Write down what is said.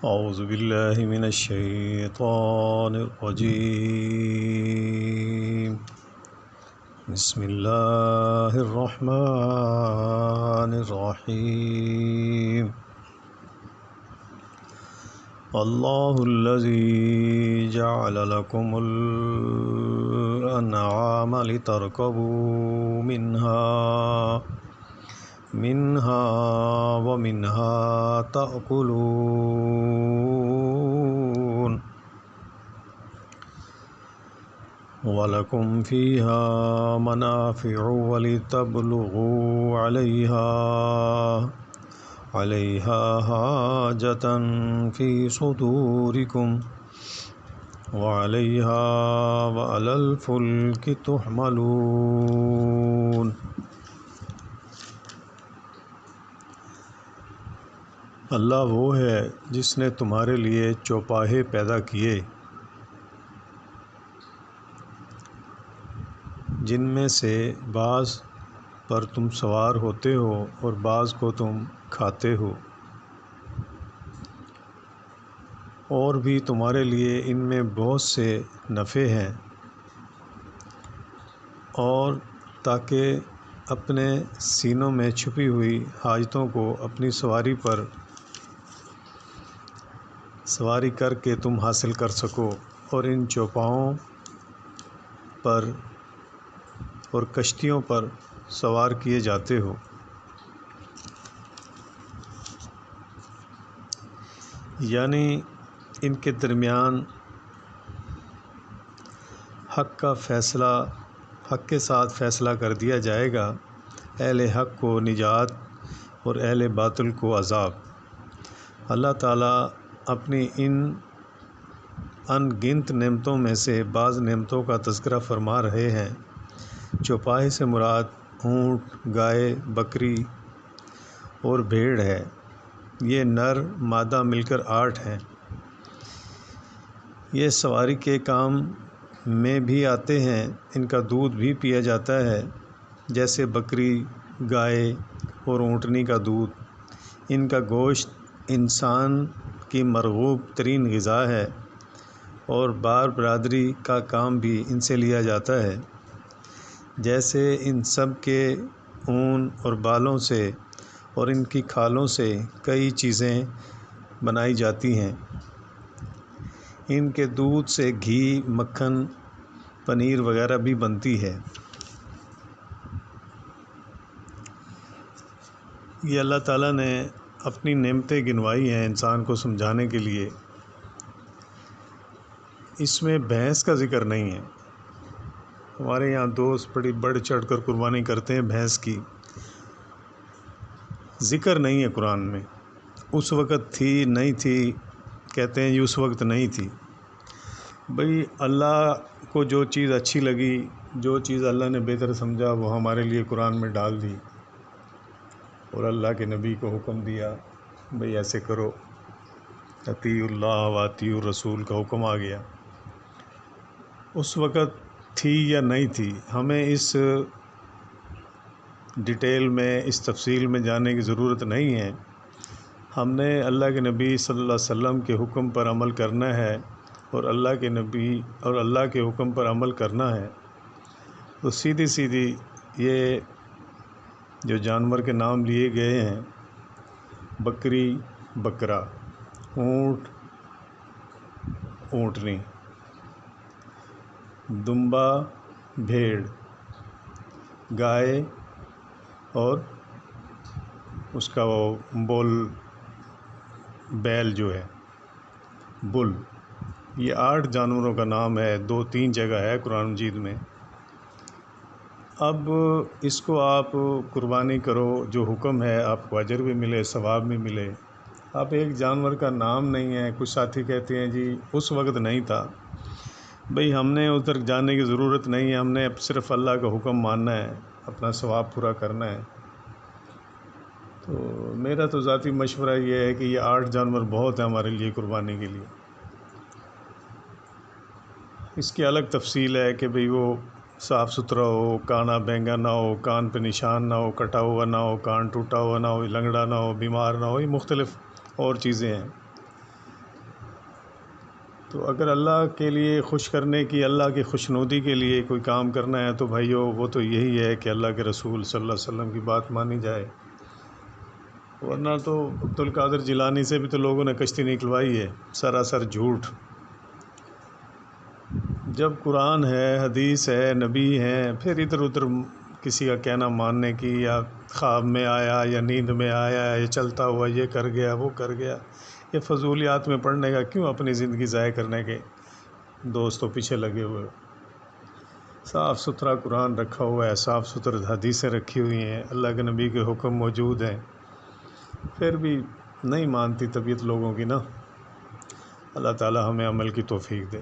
اعوذ باللہ من الشیطان الرجیم بسم اللہ الرحمن الرحیم اللہ الذی جعل لکم الانعام لترکبوا منها ومنها تأكلون ولكم فيها منافع ولتبلغوا عليها حاجة في صدوركم وعليها وعلى الفلك تحملون۔ اللہ وہ ہے جس نے تمہارے لیے چوپاہے پیدا کیے جن میں سے بعض پر تم سوار ہوتے ہو اور بعض کو تم کھاتے ہو، اور بھی تمہارے لیے ان میں بہت سے نفع ہیں، اور تاکہ اپنے سینوں میں چھپی ہوئی حاجتوں کو اپنی سواری کر کے تم حاصل کر سکو، اور ان چوپاؤں پر اور کشتیوں پر سوار کیے جاتے ہو۔ یعنی ان کے درمیان حق کے ساتھ فیصلہ کر دیا جائے گا، اہل حق کو نجات اور اہل باطل کو عذاب۔ اللہ تعالیٰ اپنی ان ان گنت نعمتوں میں سے بعض نعمتوں کا تذکرہ فرما رہے ہیں۔ چوپاہے سے مراد اونٹ، گائے، بکری اور بھیڑ ہے۔ یہ نر مادہ مل کر 8 ہیں۔ یہ سواری کے کام میں بھی آتے ہیں، ان کا دودھ بھی پیا جاتا ہے، جیسے بکری، گائے اور اونٹنی کا دودھ۔ ان کا گوشت انسان کی مرغوب ترین غذا ہے، اور بار برادری کا کام بھی ان سے لیا جاتا ہے، جیسے ان سب کے اون اور بالوں سے اور ان کی کھالوں سے کئی چیزیں بنائی جاتی ہیں۔ ان کے دودھ سے گھی، مکھن، پنیر وغیرہ بھی بنتی ہے۔ یہ اللہ تعالیٰ نے اپنی نعمتیں گنوائی ہیں انسان کو سمجھانے کے لیے۔ اس میں بھینس کا ذکر نہیں ہے۔ ہمارے یہاں دوست بڑی بڑھ چڑھ کر قربانی کرتے ہیں بھینس کی، ذکر نہیں ہے قرآن میں۔ اس وقت تھی نہیں تھی، کہتے ہیں یہ اس وقت نہیں تھی۔ بھئی اللہ کو جو چیز اچھی لگی، جو چیز اللہ نے بہتر سمجھا، وہ ہمارے لیے قرآن میں ڈال دی، اور اللہ کے نبی کو حکم دیا بھئی ایسے کرو، اطیعوا اللہ و اطیعوا الرسول کا حکم آ گیا۔ اس وقت تھی یا نہیں تھی، ہمیں اس ڈیٹیل میں، اس تفصیل میں جاننے کی ضرورت نہیں ہے۔ ہم نے اللہ کے نبی صلی اللہ علیہ وسلم کے حکم پر عمل کرنا ہے، اور اللہ کے نبی اور اللہ کے حکم پر عمل کرنا ہے۔ تو سیدھی یہ جو جانور کے نام لیے گئے ہیں، بکری، بکرا، اونٹ، اونٹنی، دمبا، بھیڑ، گائے، اور اس کا وہ بیل جو ہے، بل، یہ 8 جانوروں کا نام ہے، 2-3 جگہ ہے قرآن مجید میں۔ اب اس کو آپ قربانی کرو، جو حکم ہے، آپ کو اجر بھی ملے، ثواب بھی ملے۔ اب ایک جانور کا نام نہیں ہے، کچھ ساتھی کہتے ہیں جی اس وقت نہیں تھا۔ بھئی ہم نے ادھر جانے کی ضرورت نہیں ہے، ہم نے صرف اللہ کا حکم ماننا ہے، اپنا ثواب پورا کرنا ہے۔ تو میرا تو ذاتی مشورہ یہ ہے کہ یہ 8 جانور بہت ہیں ہمارے لیے قربانی کے لیے۔ اس کی الگ تفصیل ہے کہ بھئی وہ صاف ستھرا ہو، کانا بینگا نہ ہو، کان پہ نشان نہ ہو، کٹا ہوا نہ ہو، کان ٹوٹا ہوا نہ ہو، لنگڑا نہ ہو، بیمار نہ ہو، یہ مختلف اور چیزیں ہیں۔ تو اگر اللہ کے لیے خوش کرنے کی، اللہ کی خوشنودی کے لیے کوئی کام کرنا ہے تو بھائیو وہ تو یہی ہے کہ اللہ کے رسول صلی اللہ علیہ وسلم کی بات مانی جائے، ورنہ تو عبد القادر جیلانی سے بھی تو لوگوں نے کشتی نکلوائی ہے، سراسر جھوٹ۔ جب قرآن ہے، حدیث ہے، نبی ہیں، پھر ادھر ادھر کسی کا کہنا ماننے کی، یا خواب میں آیا یا نیند میں آیا یا چلتا ہوا یہ کر گیا وہ کر گیا، یہ فضولیات میں پڑھنے کا کیوں اپنی زندگی ضائع کرنے کے دوستوں پیچھے لگے ہوئے؟ صاف ستھرا قرآن رکھا ہوا ہے، صاف ستھرا حدیثیں رکھی ہوئی ہیں، اللہ کے نبی کے حکم موجود ہیں، پھر بھی نہیں مانتی طبیعت لوگوں کی نا۔ اللہ تعالی ہمیں عمل کی توفیق دے۔